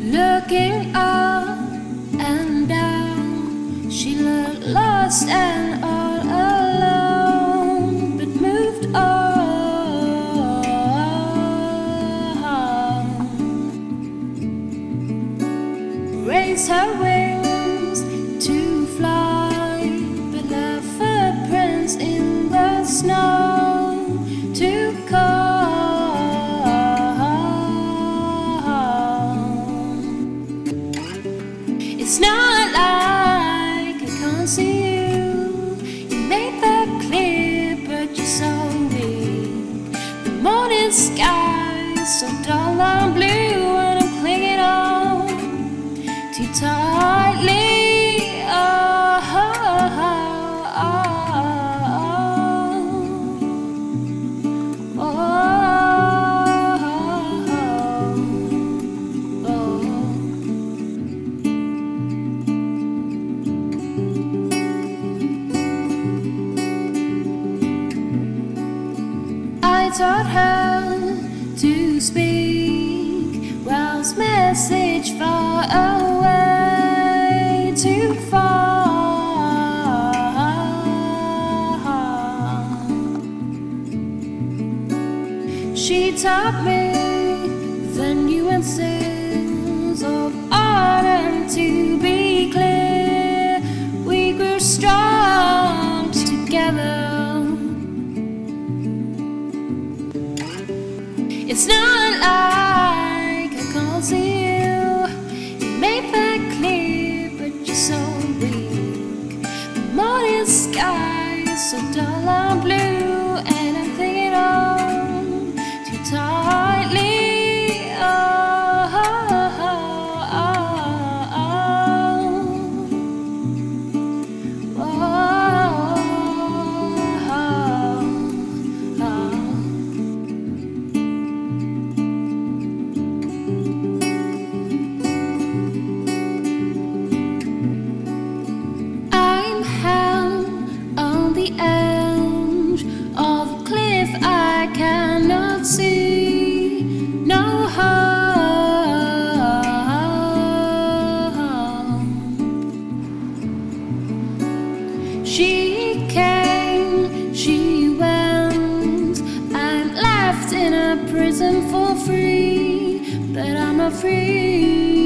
Looking up and down, she looked lost and all alone, but moved on. Raised her wings to fly, but left footprints in the snow to call. It's not like I can't see you. You made that clear, but you're so weak. The morning sky is so dull and blue, and I'm clinging on too tightly. I taught her to speak Wells' message far away, too far. She taught me the nuances of autumn to be clear. We grew strong together. It's not like I can't see you. You made that clear, but you're so weak. The morning sky is so dull and blue, and I'm clinging on too tightly. I cannot see no harm. She came, she went. I'm left in a prison for free, but I'm not free.